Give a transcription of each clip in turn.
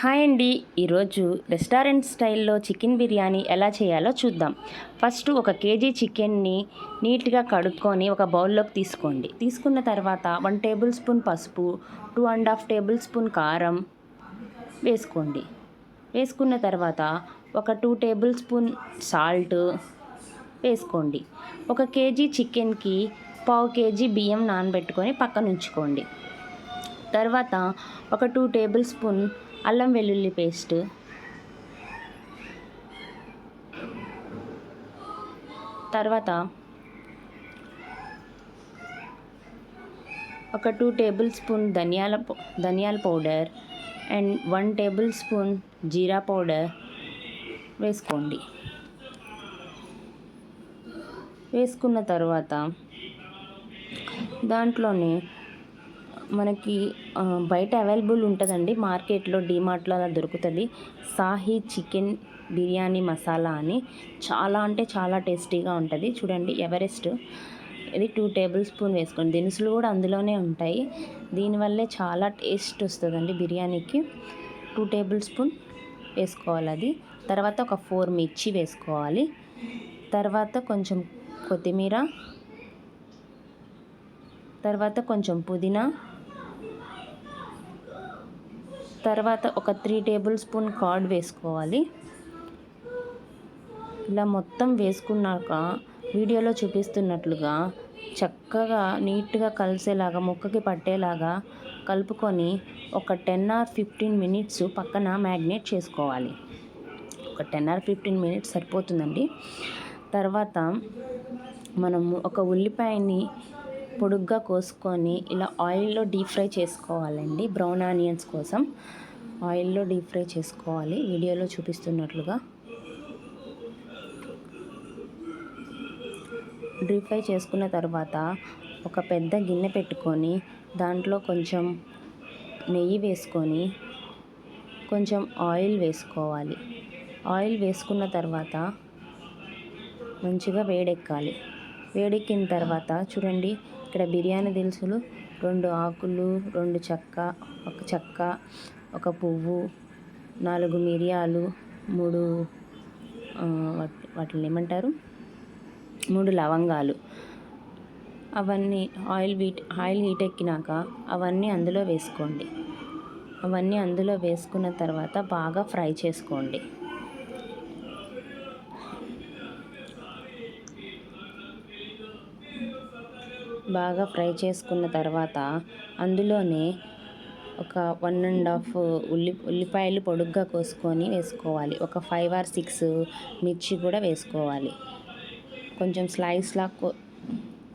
Hi అండి. ఈరోజు restaurant స్టైల్లో చికెన్ బిర్యానీ ఎలా చేయాలో చూద్దాం. ఫస్ట్ 1 కేజీ చికెన్ని నీట్గా కడుక్కొని ఒక బౌల్లోకి తీసుకోండి. తీసుకున్న తర్వాత 1 టేబుల్ స్పూన్ పసుపు, 2½ టేబుల్ స్పూన్ కారం వేసుకోండి. వేసుకున్న తర్వాత ఒక 2 టేబుల్ స్పూన్ సాల్ట్ వేసుకోండి. 1 కేజీ చికెన్కి 1/2 కేజీ బియ్యం నానబెట్టుకొని పక్కన ఉంచుకోండి. తర్వాత ఒక 2 టేబుల్ స్పూన్ అల్లం వెల్లుల్లి పేస్ట్, తర్వాత ఒక 2 టేబుల్ స్పూన్ ధనియాల powder and 1 table spoon jeera powder వేసుకోండి. వేసుకున్న తర్వాత దాంట్లోనే మనకి బయట అవైలబుల్ ఉంటుందండి, మార్కెట్లో డీమార్ట్లో అలా దొరుకుతుంది. సాహీ చికెన్ బిర్యానీ మసాలా అని చాలా అంటే చాలా టేస్టీగా ఉంటుంది. చూడండి, ఎవరెస్ట్ ఇది 2 టేబుల్ స్పూన్ వేసుకోండి. దినుసులు కూడా అందులోనే ఉంటాయి. దీనివల్లే చాలా టేస్ట్ వస్తుందండి బిర్యానీకి. 2 టేబుల్ స్పూన్ వేసుకోవాలి అది. తర్వాత ఒక 4 మిర్చి వేసుకోవాలి. తర్వాత కొంచెం కొత్తిమీర, తర్వాత కొంచెం పుదీనా, తర్వాత ఒక 3 టేబుల్ స్పూన్ కర్డ్ వేసుకోవాలి. ఇలా మొత్తం వేసుకున్నాక వీడియోలో చూపిస్తున్నట్లుగా చక్కగా నీట్గా కలిసేలాగా ముక్కకి పట్టేలాగా కలుపుకొని ఒక 10 or 15 మినిట్స్ పక్కన మ్యాగ్నేట్ చేసుకోవాలి. ఒక 10 or 15 మినిట్స్ సరిపోతుందండి. తర్వాత మనము ఒక ఉల్లిపాయని పొడుగ్గా కోసుకొని ఇలా ఆయిల్లో డీప్ ఫ్రై చేసుకోవాలండి. బ్రౌన్ ఆనియన్స్ కోసం ఆయిల్లో డీప్ ఫ్రై చేసుకోవాలి వీడియోలో చూపిస్తున్నట్లుగా. డీప్ ఫ్రై చేసుకున్న తర్వాత ఒక పెద్ద గిన్నె పెట్టుకొని దాంట్లో కొంచెం నెయ్యి వేసుకొని కొంచెం ఆయిల్ వేసుకోవాలి. ఆయిల్ వేసుకున్న తర్వాత మంచిగా వేడెక్కాలి. వేడెక్కిన తర్వాత చూడండి, ఇక్కడ బిర్యానీ దినుసులు 2 ఆకులు, 1 చెక్క, 1 పువ్వు, 4 మిరియాలు, 3 వాటిని ఏమంటారు 3 లవంగాలు, అవన్నీ ఆయిల్ హీట్ ఎక్కినాక అవన్నీ అందులో వేసుకోండి. అవన్నీ అందులో వేసుకున్న తర్వాత బాగా ఫ్రై చేసుకోండి. బాగా ఫ్రై చేసుకున్న తర్వాత అందులోనే ఒక 1½ ఉల్లిపాయలు పొడుగ్గా కోసుకొని వేసుకోవాలి. ఒక 5 or 6 మిర్చి కూడా వేసుకోవాలి. కొంచెం స్లైస్లా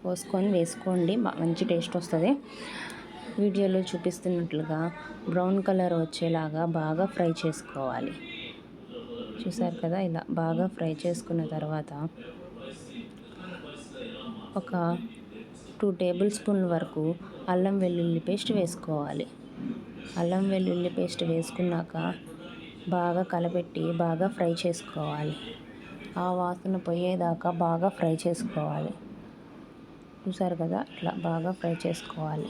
కోసుకొని వేసుకోండి, మంచి టేస్ట్ వస్తుంది. వీడియోలో చూపిస్తున్నట్లుగా బ్రౌన్ కలర్ వచ్చేలాగా బాగా ఫ్రై చేసుకోవాలి. చూసారు కదా, ఇలా బాగా ఫ్రై చేసుకున్న తర్వాత ఒక 2 టేబుల్ స్పూన్ల వరకు అల్లం వెల్లుల్లి పేస్ట్ వేసుకోవాలి. అల్లం వెల్లుల్లి పేస్ట్ వేసుకున్నాక బాగా కలపెట్టి బాగా ఫ్రై చేసుకోవాలి. ఆ వాసన పోయేదాకా బాగా ఫ్రై చేసుకోవాలి. చూసారు కదా, ఇట్లా బాగా ఫ్రై చేసుకోవాలి.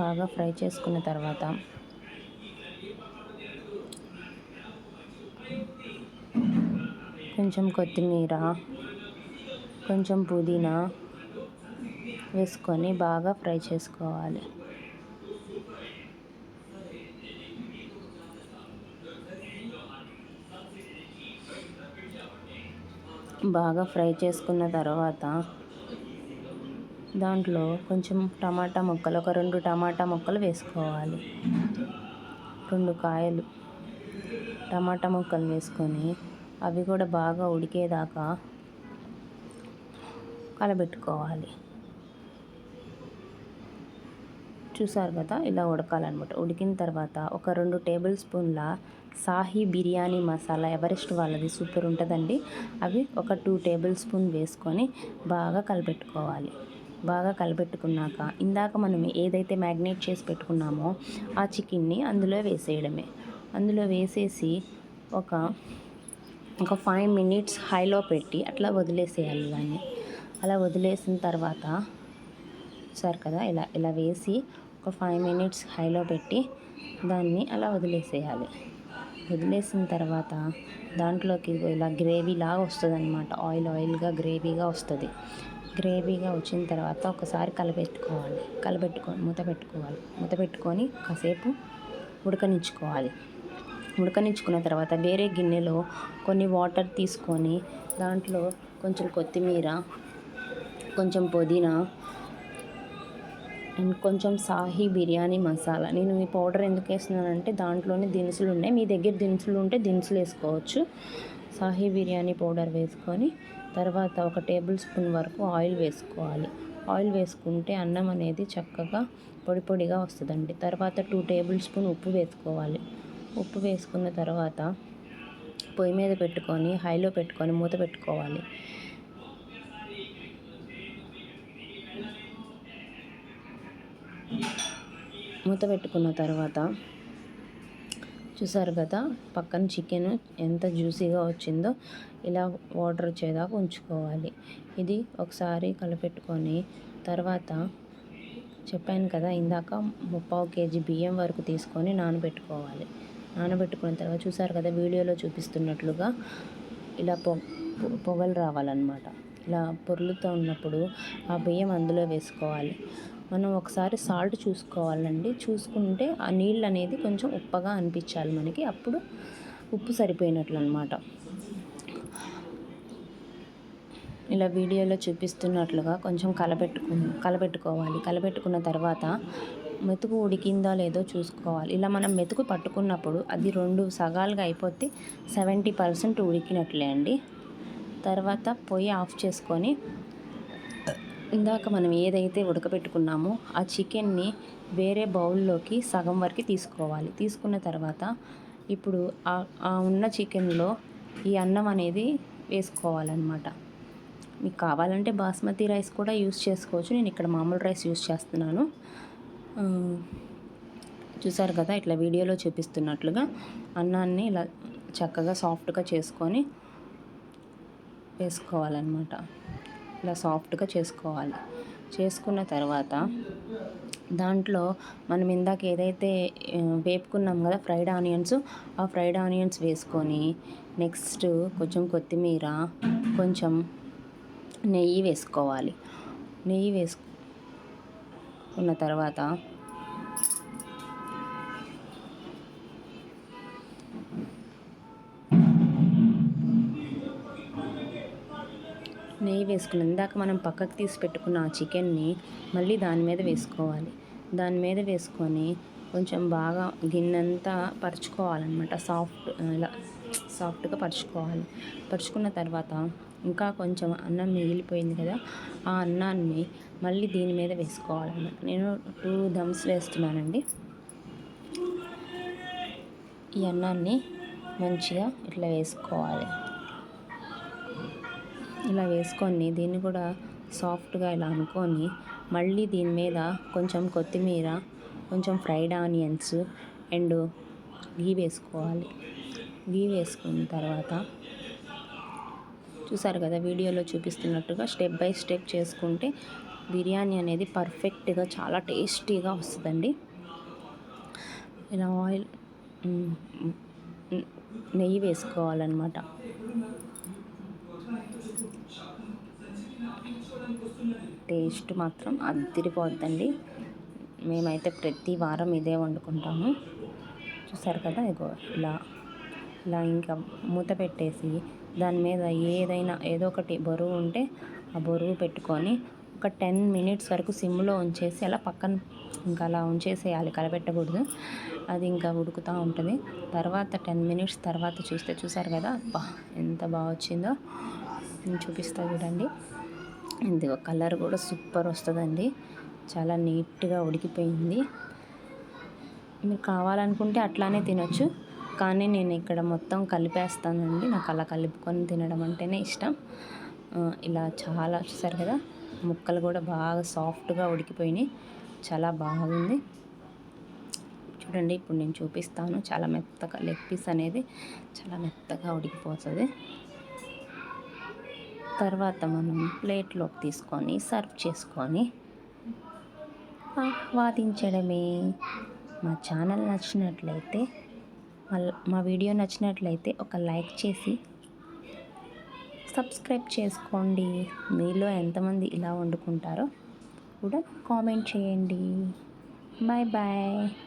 బాగా ఫ్రై చేసుకున్న తర్వాత కొంచెం కొత్తిమీర, కొంచెం పుదీనా వేసుకొని బాగా ఫ్రై చేసుకోవాలి. బాగా ఫ్రై చేసుకున్న తర్వాత దాంట్లో కొంచెం టమాటా ముక్కలు, ఒక 2 టమాటా ముక్కలు వేసుకోవాలి. 2 కాయలు టమాటా ముక్కలు వేసుకొని అవి కూడా బాగా ఉడికేదాకా కలబెట్టుకోవాలి. చూసారు కదా, ఇలా ఉడకాలన్నమాట. ఉడికిన తర్వాత ఒక 2 టేబుల్ స్పూన్ల సాహీ బిర్యానీ మసాలా, ఎవరెస్ట్ వాళ్ళది సూపర్ ఉంటుందండి. అవి ఒక 2 టేబుల్ స్పూన్ వేసుకొని బాగా కలపెట్టుకోవాలి. బాగా కలపెట్టుకున్నాక ఇందాక మనం ఏదైతే మ్యాగ్నేట్ చేసి పెట్టుకున్నామో ఆ చికెన్ని అందులో వేసేయడమే. అందులో వేసేసి ఒక 5 మినిట్స్ హైలో పెట్టి అట్లా వదిలేసేయాలి. దాన్ని అలా వదిలేసిన తర్వాత చూసారు కదా, ఇలా వేసి ఒక 5 మినిట్స్ హైలో పెట్టి దాన్ని అలా వదిలేసేయాలి. వదిలేసిన తర్వాత దాంట్లోకి ఇలా గ్రేవీ లాగా వస్తుంది అనమాట. ఆయిల్గా గ్రేవీగా వస్తుంది. గ్రేవీగా వచ్చిన తర్వాత ఒకసారి మూత పెట్టుకొని కాసేపు ఉడకనిచ్చుకోవాలి. ఉడకనిచ్చుకున్న తర్వాత వేరే గిన్నెలో కొన్ని వాటర్ తీసుకొని దాంట్లో కొంచెం కొత్తిమీర, కొంచెం పుదీనా అండ్ కొంచెం సాహీ బిర్యానీ మసాలా. నేను ఈ పౌడర్ ఎందుకు వేస్తున్నానంటే దాంట్లోనే దినుసులు ఉన్నాయి. మీ దగ్గర దినుసులు ఉంటే దినుసులు వేసుకోవచ్చు. సాహీ బిర్యానీ పౌడర్ వేసుకొని తర్వాత 1 టేబుల్ స్పూన్ వరకు ఆయిల్ వేసుకోవాలి. ఆయిల్ వేసుకుంటే అన్నం అనేది చక్కగా పొడిగా వస్తుందండి. తర్వాత 2 టేబుల్ స్పూన్ ఉప్పు వేసుకోవాలి. ఉప్పు వేసుకున్న తర్వాత పొయ్యి మీద పెట్టుకొని హైలో పెట్టుకొని మూత పెట్టుకోవాలి. మూత పెట్టుకున్న తర్వాత చూసారు కదా పక్కన చికెన్ ఎంత జ్యూసీగా వచ్చిందో. ఇలా వాటర్ వచ్చేదాకా ఉంచుకోవాలి. ఇది ఒకసారి కలిపెట్టుకొని తర్వాత చెప్పాను కదా ఇందాక 3/4 కేజీ బియ్యం వరకు తీసుకొని నానబెట్టుకోవాలి. నానబెట్టుకున్న తర్వాత చూసారు కదా వీడియోలో చూపిస్తున్నట్లుగా ఇలా పొగలు రావాలన్నమాట. ఇలా పొర్లుతూ ఉన్నప్పుడు ఆ బియ్యం అందులో వేసుకోవాలి. మనం ఒకసారి సాల్ట్ చూసుకోవాలండి. చూసుకుంటే ఆ నీళ్ళు అనేది కొంచెం ఉప్పగా అనిపించాలి మనకి. అప్పుడు ఉప్పు సరిపోయినట్లు అనమాట. ఇలా వీడియోలో చూపిస్తున్నట్లుగా కొంచెం కలపెట్టుకోవాలి. కలపెట్టుకున్న తర్వాత మెతుకు ఉడికిందో లేదో చూసుకోవాలి. ఇలా మనం మెతుకు పట్టుకున్నప్పుడు అది 2 సగాలుగా అయిపోతే 70% ఉడికినట్లే అండి. తర్వాత పొయ్యి ఆఫ్ చేసుకొని ఇందాక మనం ఏదైతే ఉడకబెట్టుకున్నామో ఆ చికెన్ని వేరే బౌల్లోకి సగం వరకు తీసుకోవాలి. తీసుకున్న తర్వాత ఇప్పుడు ఆ ఉన్న చికెన్లో ఈ అన్నం అనేది వేసుకోవాలన్నమాట. మీకు కావాలంటే బాస్మతి రైస్ కూడా యూస్ చేసుకోవచ్చు. నేను ఇక్కడ మామూలు రైస్ యూస్ చేస్తున్నాను. చూసారు కదా ఇట్లా వీడియోలో చూపిస్తున్నట్లుగా అన్నాన్ని ఇలా చక్కగా సాఫ్ట్గా చేసుకొని వేసుకోవాలన్నమాట. ఇలా సాఫ్ట్గా చేసుకోవాలి. చేసుకున్న తర్వాత దాంట్లో మనం ఇందాక ఏదైతే వేపుకున్నాం కదా ఫ్రైడ్ ఆనియన్స్, ఆ ఫ్రైడ్ ఆనియన్స్ వేసుకొని నెక్స్ట్ కొంచెం కొత్తిమీర, కొంచెం నెయ్యి వేసుకోవాలి. నెయ్యి వేసుకున్న తర్వాత ఇందాక మనం పక్కకు తీసి పెట్టుకున్న ఆ చికెన్ని మళ్ళీ దాని మీద వేసుకోవాలి. దాని మీద వేసుకొని కొంచెం బాగా గిన్నెంతా పరుచుకోవాలన్నమాట. ఇలా సాఫ్ట్గా పరుచుకోవాలి. పరుచుకున్న తర్వాత ఇంకా కొంచెం అన్నం మిగిలిపోయింది కదా, ఆ అన్నాన్ని మళ్ళీ దీని మీద వేసుకోవాలన్నమాట. నేను 2 దమ్స్ వేస్తున్నానండి. ఈ అన్నాన్ని మంచిగా ఇట్లా వేసుకోవాలి. ఇలా వేసుకొని దీన్ని కూడా సాఫ్ట్గా ఇలా అనుకొని మళ్ళీ దీని మీద కొంచెం కొత్తిమీర, కొంచెం ఫ్రైడ్ ఆనియన్స్ అండ్ గీ వేసుకోవాలి. గీ వేసుకున్న తర్వాత చూసారు కదా వీడియోలో చూపిస్తున్నట్టుగా స్టెప్ బై స్టెప్ చేసుకుంటే బిర్యానీ అనేది పర్ఫెక్ట్గా చాలా టేస్టీగా వస్తుందండి. ఇలా నెయ్యి వేసుకోవాలన్నమాట. టేస్ట్ మాత్రం అదిరిపోద్దండి. మేమైతే ప్రతి వారం ఇదే వండుకుంటాము. చూసారు కదా ఇగో ఇలా ఇంకా మూత పెట్టేసి దాని మీద ఏదో ఒకటి బరువు ఉంటే ఆ బరువు పెట్టుకొని ఒక 10 మినిట్స్ వరకు సిమ్లో ఉంచేసి అలా పక్కన ఇంకా అలా ఉంచేసేయాలి. కలపెట్టకూడదు. అది ఇంకా ఉడుకుతూ ఉంటుంది. తర్వాత 10 మినిట్స్ తర్వాత చూసారు కదా ఎంత బాగా వచ్చిందో. నేను చూపిస్తా చూడండి. ఇది కలర్ కూడా సూపర్ వస్తుందండి. చాలా నీట్గా ఉడికిపోయింది. మీరు కావాలనుకుంటే అట్లానే తినొచ్చు, కానీ నేను ఇక్కడ మొత్తం కలిపేస్తానండి. నాకు అలా కలుపుకొని తినడం అంటేనే ఇష్టం. ఇలా చాలా చూసారు కదా ముక్కలు కూడా బాగా సాఫ్ట్గా ఉడికిపోయినాయి. చాలా బాగుంది చూడండి. ఇప్పుడు నేను చూపిస్తాను. చాలా మెత్తగా లెగ్ పీస్ అనేది చాలా మెత్తగా ఉడికిపోతుంది. తర్వాత మనం ప్లేట్లోకి తీసుకొని సర్వ్ చేసుకొని ఆస్వాదించడమే. మా ఛానల్ నచ్చినట్లయితే మా వీడియో నచ్చినట్లయితే ఒక లైక్ చేసి సబ్స్క్రైబ్ చేసుకోండి. మీలో ఎంతమంది ఇలా వండుకుంటారో కూడా కామెంట్ చేయండి. Bye bye.